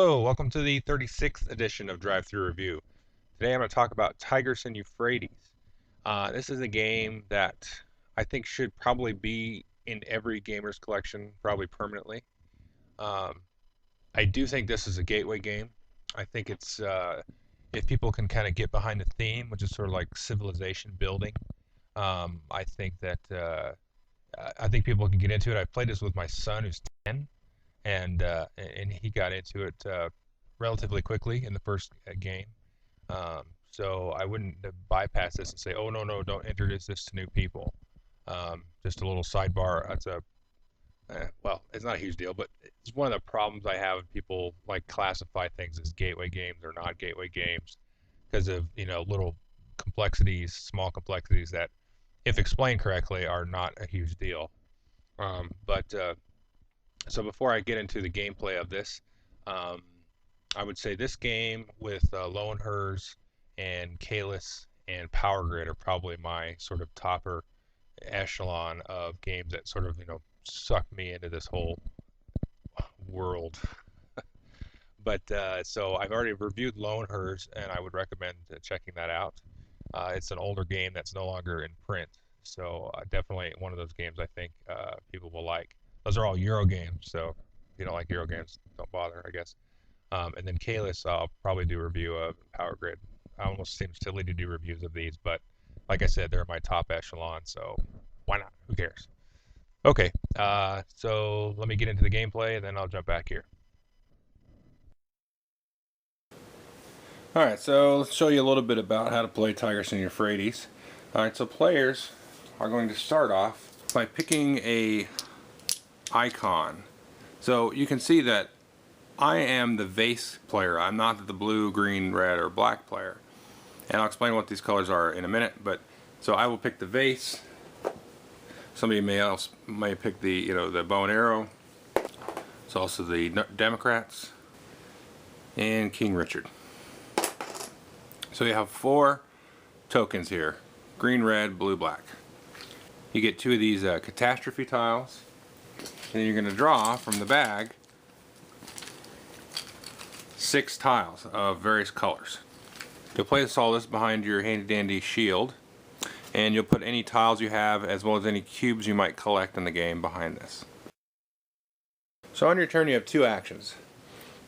Hello, welcome to the 36th edition of Drive-Thru Review. Today I'm going to talk about Tigris and Euphrates. This is a game that I think should probably be in every gamer's collection, probably permanently. Um, I do think this is a gateway game. I think it's if people can kind of get behind the theme, which is sort of like civilization building. I think that I think people can get into it. I played this with my son, who's 10, and he got into it relatively quickly in the first game. So I wouldn't bypass this and say, "Oh no, don't introduce this to new people." Just a little sidebar. That's well, it's not a huge deal, but it's one of the problems I have when people like classify things as gateway games or not gateway games because of little complexities, small complexities that, if explained correctly, are not a huge deal. But So before I get into the gameplay of this, um, I would say this game with Lone Hers and Kalis and Power Grid are probably my sort of topper echelon of games that sort of suck me into this whole world. But so I've already reviewed Lone Hers, and I would recommend checking that out. It's an older game that's no longer in print, so definitely one of those games I think people will like. Those are all Euro games, so if you don't like Euro games, don't bother, I guess. And then Kalis, I'll probably do a review of Power Grid. It almost seems silly to do reviews of these, but like I said, they're my top echelon, so why not? Who cares? Okay, so let me get into the gameplay, and then I'll jump back here. Alright, so let's show you a little bit about how to play Tigris and Euphrates. Alright, so players are going to start off by picking a icon. So you can see that I am the vase player. I'm not the blue, green, red, or black player. And I'll explain what these colors are in a minute. But so I will pick the vase. Somebody else may pick the the bow and arrow. It's also the Democrats and King Richard. So you have 4 tokens here: green, red, blue, black. You get 2 of these catastrophe tiles, and then you're going to draw from the bag 6 tiles of various colors. You'll place all this behind your handy dandy shield, and you'll put any tiles you have as well as any cubes you might collect in the game behind this. So on your turn you have 2 actions.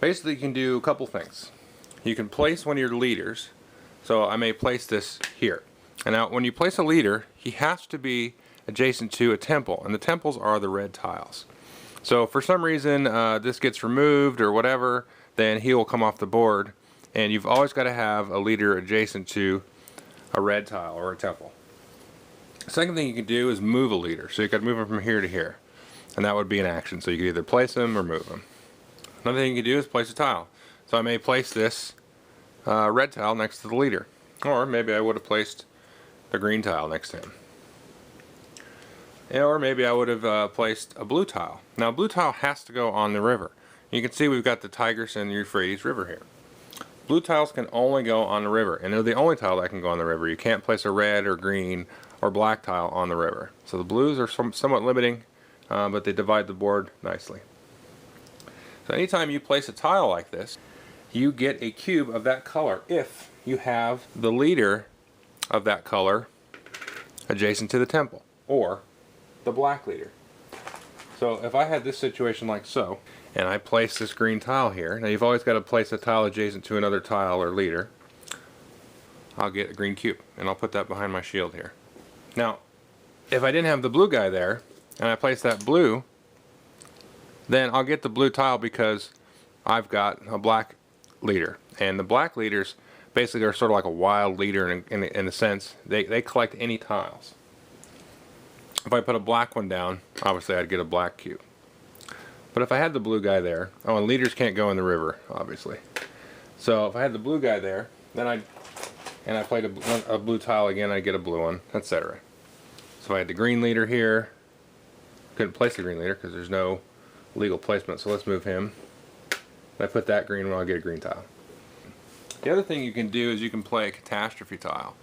Basically you can do a couple things. You can place one of your leaders. So I may place this here. And now when you place a leader, he has to be adjacent to a temple, and the temples are the red tiles. So if for some reason this gets removed or whatever, then he will come off the board, and you've always got to have a leader adjacent to a red tile or a temple. The second thing you can do is move a leader. So you got to move him from here to here, and that would be an action. So you can either place him or move him. Another thing you can do is place a tile. So I may place this red tile next to the leader, or maybe I would have placed the green tile next to him, or maybe I would have placed a blue tile. Now blue tile has to go on the river. You can see we've got the Tigris and Euphrates river here. Blue tiles can only go on the river, and they're the only tile that can go on the river. You can't place a red or green or black tile on the river. So the blues are somewhat limiting, but they divide the board nicely. So anytime you place a tile like this, you get a cube of that color if you have the leader of that color adjacent to the temple, or the black leader. So if I had this situation like so, and I place this green tile here, now you've always got to place a tile adjacent to another tile or leader, I'll get a green cube, and I'll put that behind my shield here. Now if I didn't have the blue guy there, and I place that blue, then I'll get the blue tile because I've got a black leader, and the black leaders basically are sort of like a wild leader in a sense. They collect any tiles. If I put a black one down, obviously I'd get a black cube. But if I had the blue guy there, oh, and leaders can't go in the river, obviously. So if I had the blue guy there, then I played a blue tile again, I'd get a blue one, etc. So I had the green leader here. Couldn't place the green leader because there's no legal placement, so let's move him. I put that green one, I'll get a green tile. The other thing you can do is you can play a catastrophe tile.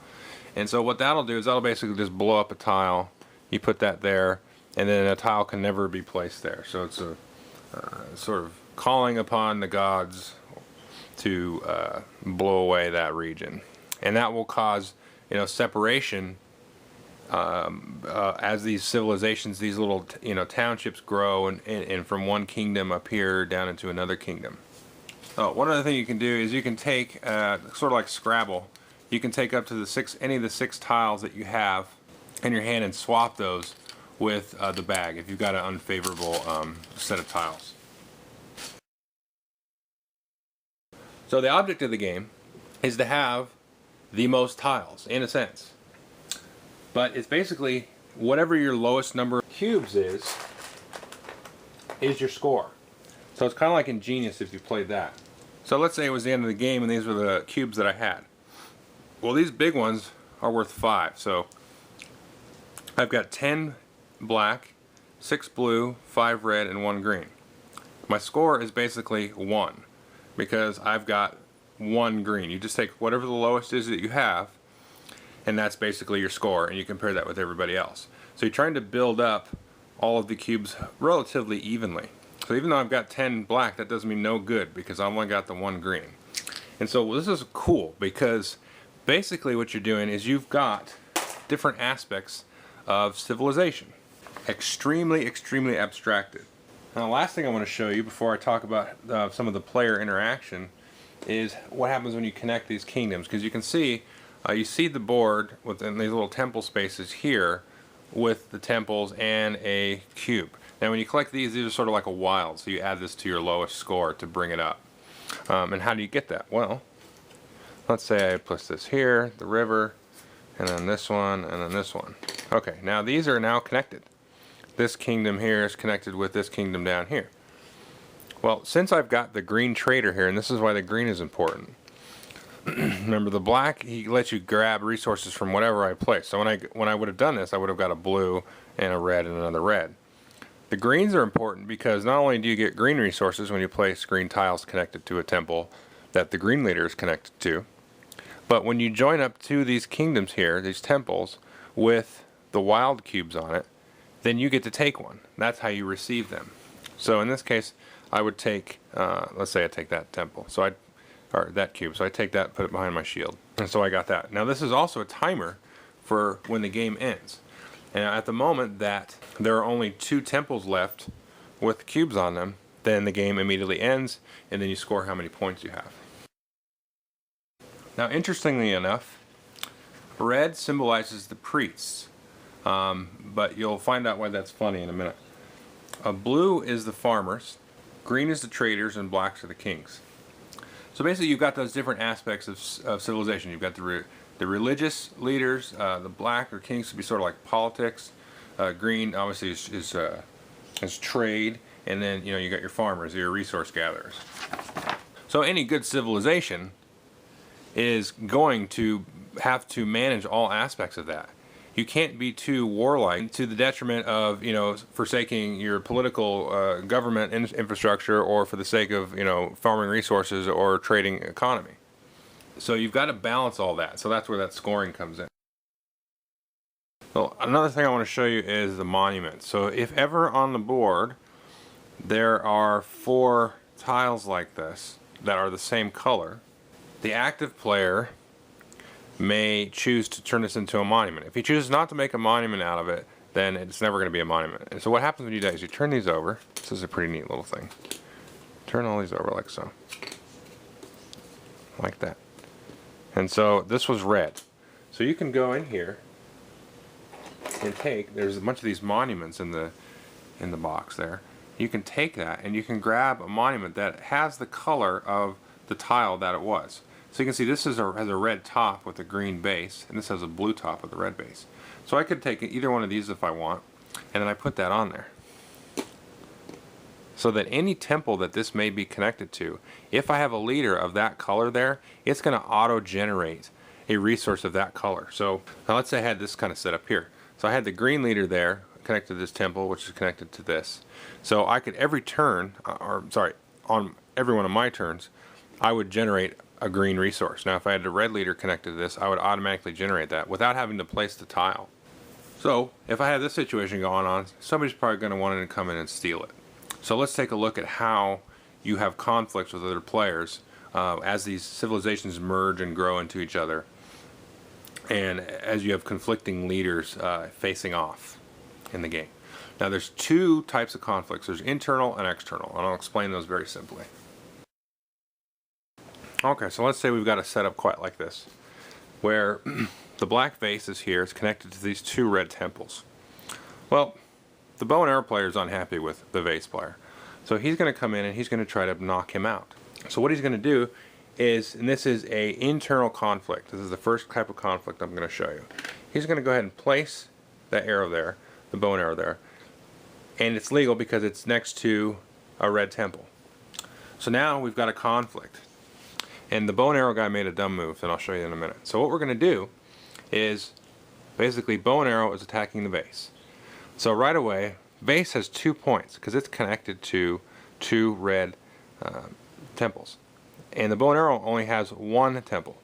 And so what that'll do is that'll basically just blow up a tile. You put that there, and then a tile can never be placed there. So it's a sort of calling upon the gods to blow away that region, and that will cause, separation as these civilizations, these little townships grow, and from one kingdom appear down into another kingdom. Oh, one other thing you can do is you can take sort of like Scrabble. You can take up to any of the 6 tiles that you have in your hand and swap those with the bag if you've got an unfavorable set of tiles. So the object of the game is to have the most tiles, in a sense. But it's basically whatever your lowest number of cubes is your score. So it's kind of like Ingenious if you played that. So let's say it was the end of the game and these were the cubes that I had. Well, these big ones are worth 5. So I've got 10 black, 6 blue, 5 red, and 1 green. My score is basically 1 because I've got 1 green. You just take whatever the lowest is that you have, and that's basically your score, and you compare that with everybody else. So you're trying to build up all of the cubes relatively evenly. So even though I've got 10 black, that does me no good because I've only got the 1 green. And so this is cool because basically what you're doing is you've got different aspects of civilization. Extremely, extremely abstracted. Now the last thing I want to show you before I talk about some of the player interaction is what happens when you connect these kingdoms. Because you can see, you see the board within these little temple spaces here with the temples and a cube. Now when you collect these are sort of like a wild, so you add this to your lowest score to bring it up. And how do you get that? Well, let's say I place this here, the river, and then this one, and then this one. Okay, now these are now connected. This kingdom here is connected with this kingdom down here. Well, since I've got the green trader here, and this is why the green is important. Remember, the black, he lets you grab resources from whatever I place. So when I would have done this, I would have got a blue and a red and another red. The greens are important because not only do you get green resources when you place green tiles connected to a temple that the green leader is connected to, but when you join up to these kingdoms here, these temples, with the wild cubes on it, then you get to take one. That's how you receive them. So in this case, I would take, let's say I take that temple, or that cube. So I take that, put it behind my shield, and so I got that. Now this is also a timer for when the game ends. And at the moment that there are only 2 temples left with cubes on them, then the game immediately ends, and then you score how many points you have. Now, interestingly enough, red symbolizes the priests, but you'll find out why that's funny in a minute. Blue is the farmers, green is the traders, and blacks are the kings. So basically you've got those different aspects of civilization. You've got the religious leaders, the black or kings to be sort of like politics. Green obviously is trade, and then you got your farmers, your resource gatherers. So any good civilization is going to have to manage all aspects of that. You can't be too warlike to the detriment of forsaking your political government infrastructure, or for the sake of farming resources or trading economy. So you've got to balance all that. So that's where that scoring comes in. So another thing I want to show you is the monument. So if ever on the board there are 4 tiles like this that are the same color, the active player may choose to turn this into a monument. If he chooses not to make a monument out of it, then it's never going to be a monument. And so what happens when you do is you turn these over. This is a pretty neat little thing. Turn all these over like so. Like that. And so this was red. So you can go in here and there's a bunch of these monuments in the box there. You can take that and you can grab a monument that has the color of the tile that it was. So you can see this has a red top with a green base, and this has a blue top with a red base. So I could take either one of these if I want, and then I put that on there. So that any temple that this may be connected to, if I have a leader of that color there, it's going to auto-generate a resource of that color. So now let's say I had this kind of set up here. So I had the green leader there connected to this temple, which is connected to this. So I could every turn, on every one of my turns, I would generate a green resource. Now if I had the red leader connected to this, I would automatically generate that without having to place the tile. So if I had this situation going on, somebody's probably going to want to come in and steal it. So let's take a look at how you have conflicts with other players as these civilizations merge and grow into each other, and as you have conflicting leaders facing off in the game. Now there's two types of conflicts. There's internal and external, and I'll explain those very simply. Okay, so let's say we've got a setup quite like this, where the black vase is here, it's connected to these two red temples. Well, the bow and arrow player is unhappy with the vase player, so he's going to come in and he's going to try to knock him out. So what he's going to do is, and this is a internal conflict, this is the first type of conflict I'm going to show you. He's going to go ahead and place that arrow there, the bow and arrow there, and it's legal because it's next to a red temple. So now we've got a conflict. And the bow and arrow guy made a dumb move, and I'll show you in a minute. So what we're going to do is, basically, bow and arrow is attacking the vase. So right away, vase has 2 points, because it's connected to two red temples. And the bow and arrow only has 1 temple.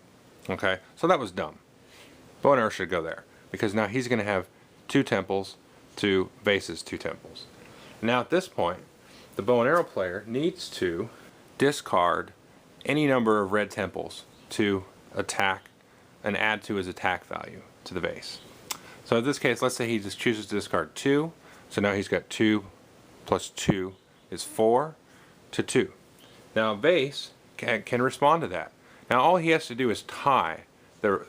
Okay, so that was dumb. Bow and arrow should go there, because now he's going to have 2 temples to vase's 2 temples. Now at this point, the bow and arrow player needs to discard any number of red temples to attack and add to his attack value to the vase. So in this case, let's say he just chooses to discard 2. So now he's got 2 plus 2 is 4 to 2. Now vase can respond to that. Now all he has to do is tie the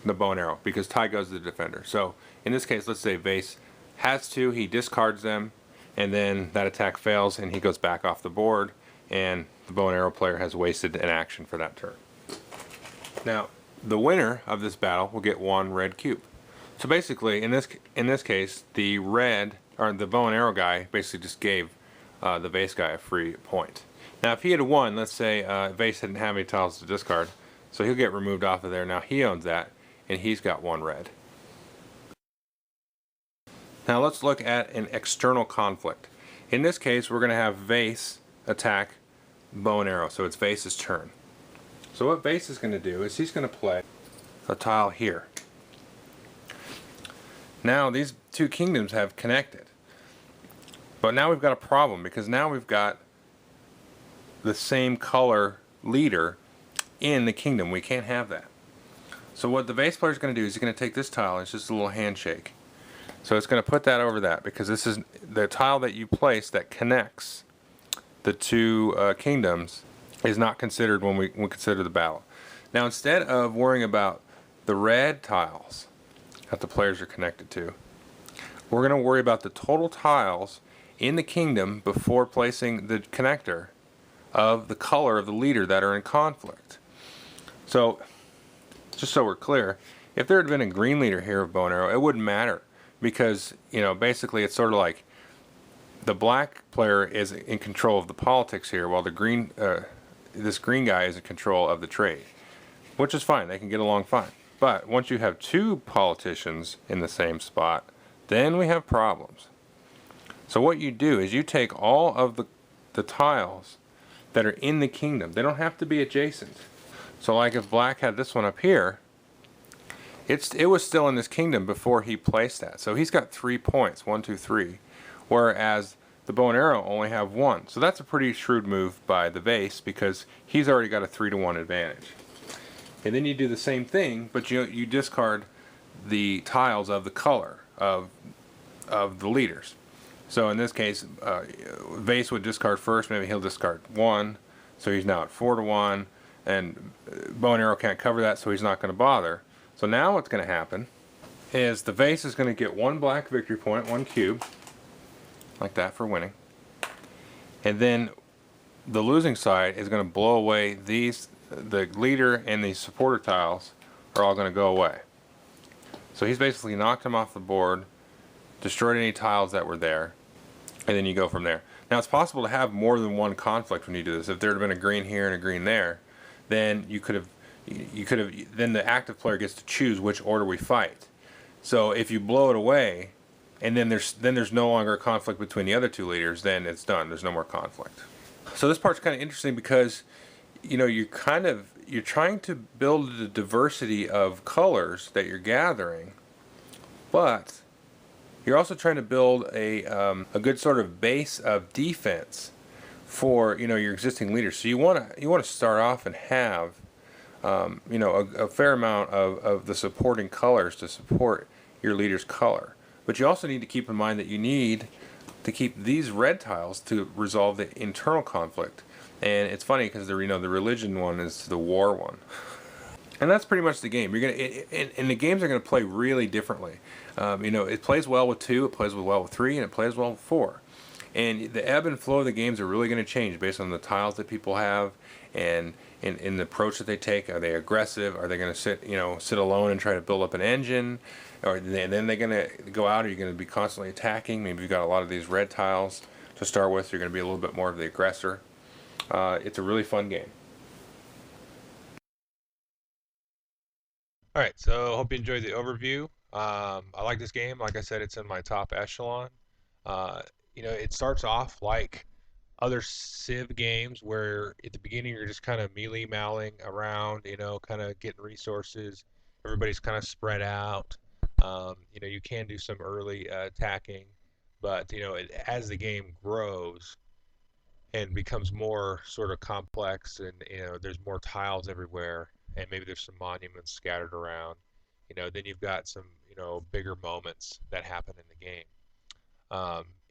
bow and arrow, because tie goes to the defender. So in this case, let's say vase has 2, he discards them, and then that attack fails and he goes back off the board, and the bow and arrow player has wasted an action for that turn. Now, the winner of this battle will get 1 red cube. So basically, in this case, the bow and arrow guy basically just gave the vase guy a free point. Now, if he had won, let's say vase didn't have any tiles to discard, so he'll get removed off of there. Now he owns that, and he's got 1 red. Now let's look at an external conflict. In this case, we're going to have vase attack bow and arrow, so it's vase's turn. So what vase is going to do is he's going to play a tile here. Now these 2 kingdoms have connected, but now we've got a problem, because now we've got the same color leader in the kingdom. We can't have that. So what the vase player is going to do is he's going to take this tile, it's just a little handshake. So it's going to put that over that, because this is the tile that you place that connects the 2 kingdoms is not considered when we consider the battle. Now instead of worrying about the red tiles that the players are connected to, we're going to worry about the total tiles in the kingdom before placing the connector of the color of the leader that are in conflict. So just so we're clear, if there had been a green leader here of bow and arrow, it wouldn't matter, because basically it's sort of like the black player is in control of the politics here, while the this green guy is in control of the trade, which is fine. They can get along fine. But once you have 2 politicians in the same spot, then we have problems. So what you do is you take all of the tiles that are in the kingdom. They don't have to be adjacent. So like if black had this one up here, it was still in this kingdom before he placed that. So he's got 3 points, 1, 2, 3. Whereas the bow and arrow only have 1. So that's a pretty shrewd move by the vase, because he's already got a 3-to-1 advantage. And then you do the same thing, but you discard the tiles of the color of the leaders. So in this case, vase would discard first. Maybe he'll discard 1, so he's now at 4-to-1, and bow and arrow can't cover that, so he's not going to bother. So now what's going to happen is the vase is going to get 1 black victory point, 1 cube, like that, for winning. And then the losing side is going to blow away the leader and the supporter tiles are all going to go away. So he's basically knocked him off the board, destroyed any tiles that were there, and then you go from there. Now it's possible to have more than 1 conflict when you do this. If there had been a green here and a green there, then then the active player gets to choose which order we fight. So if you blow it away, and then there's no longer a conflict between the other 2 leaders, then it's done. There's no more conflict. So this part's kind of interesting, because you're trying to build the diversity of colors that you're gathering, but you're also trying to build a good sort of base of defense for your existing leaders. So you want to start off and have a fair amount of the supporting colors to support your leader's color. But you also need to keep in mind that you need to keep these red tiles to resolve the internal conflict. And it's funny because the religion one is the war one. And that's pretty much the game. And the games are gonna play really differently. It plays well with 2, it plays well with 3, and it plays well with 4. And the ebb and flow of the games are really going to change based on the tiles that people have and in the approach that they take. Are they aggressive? Are they going to sit alone and try to build up an engine? Or then they're going to go out? Are you going to be constantly attacking? Maybe you've got a lot of these red tiles to start with. You're going to be a little bit more of the aggressor. It's a really fun game. All right, so hope you enjoyed the overview. I like this game. Like I said, it's in my top echelon. Uh, it starts off like other Civ games where at the beginning you're just kind of mealy-mouling around, kind of getting resources. Everybody's kind of spread out. You can do some early attacking, but as the game grows and becomes more sort of complex, and there's more tiles everywhere, and maybe there's some monuments scattered around, then you've got some bigger moments that happen in the game.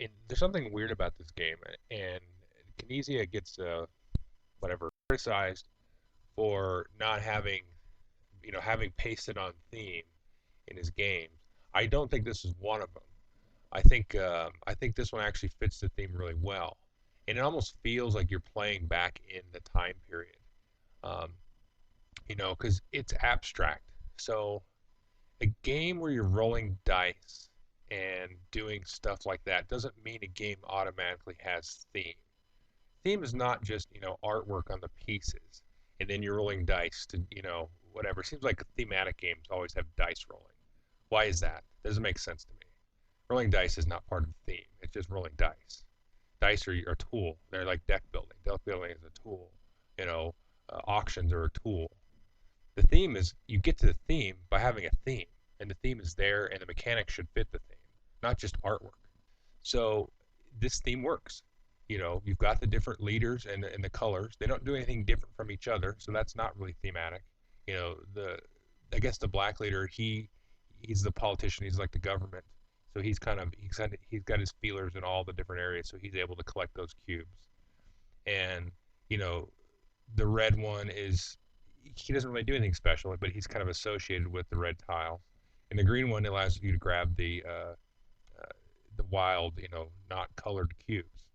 And there's something weird about this game, and Kinesia gets whatever criticized for not having having pasted on theme in his games. I don't think this is one of them. I think this one actually fits the theme really well, and it almost feels like you're playing back in the time period. Um, because it's abstract. So a game where you're rolling dice and doing stuff like that doesn't mean a game automatically has theme. Theme is not just, artwork on the pieces and then you're rolling dice to, whatever. It seems like thematic games always have dice rolling. Why is that? Doesn't make sense to me. Rolling dice is not part of the theme. It's just rolling dice. Dice are a tool. They're like deck building. Deck building is a tool. Auctions are a tool. The theme is you get to the theme by having a theme, and the theme is there, and the mechanics should fit the theme, not just artwork. So this theme works. You've got the different leaders and the colors. They don't do anything different from each other, so that's not really thematic. The I guess the black leader, he's the politician. He's like the government. So he's got his feelers in all the different areas, so he's able to collect those cubes. And you know the red one is he doesn't really do anything special, but he's kind of associated with the red tile. And the green one allows you to grab the wild, not colored cubes,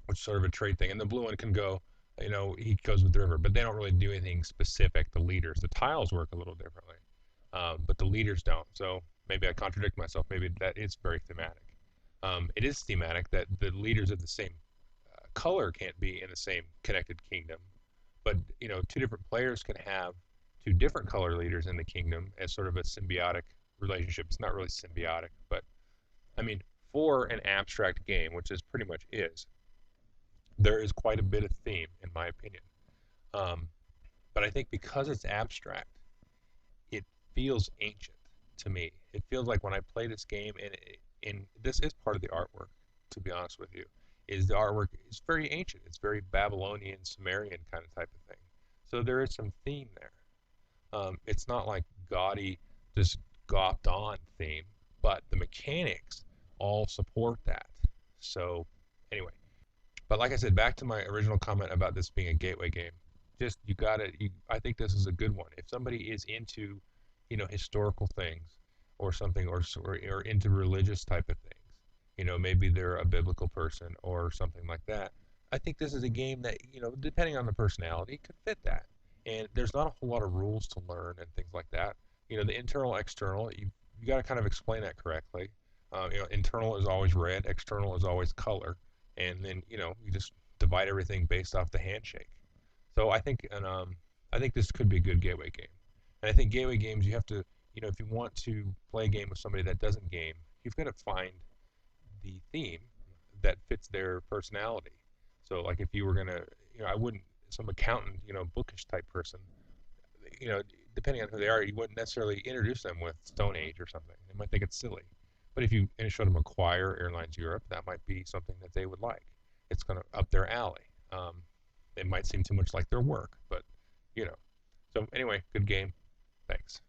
which is sort of a trade thing. And the blue one can go, he goes with the river, but they don't really do anything specific. The leaders, the tiles work a little differently, but the leaders don't. So maybe I contradict myself. Maybe that is very thematic. It is thematic that the leaders of the same color can't be in the same connected kingdom, but two different players can have two different color leaders in the kingdom as sort of a symbiotic relationship. It's not really symbiotic, but I mean, for an abstract game, which this pretty much is, there is quite a bit of theme, in my opinion. Um, but I think because it's abstract, it feels ancient to me. It feels like when I play this game, and this is part of the artwork, to be honest with you, is the artwork is very ancient. It's very Babylonian, Sumerian kind of type of thing. So there is some theme there. It's not like gaudy, just gopped on theme, but the mechanics all support that. So anyway, but like I said, back to my original comment about this being a gateway game. Just you got to. I think this is a good one. If somebody is into, historical things, or something, or into religious type of things, maybe they're a biblical person or something like that. I think this is a game that, depending on the personality, could fit that. And there's not a whole lot of rules to learn and things like that. The internal, external, you got to kind of explain that correctly. Internal is always red, external is always color, and then you just divide everything based off the handshake. So I think this could be a good gateway game. And I think gateway games, you have to, if you want to play a game with somebody that doesn't game, you've got to find the theme that fits their personality. So like if you were gonna, I wouldn't, some accountant, bookish type person, you know, depending on who they are, you wouldn't necessarily introduce them with Stone Age or something. They might think it's silly. But if you showed them a choir, Airlines Europe, that might be something that they would like. it's going to up their alley. It might seem too much like their work, but you know. So anyway, good game. Thanks.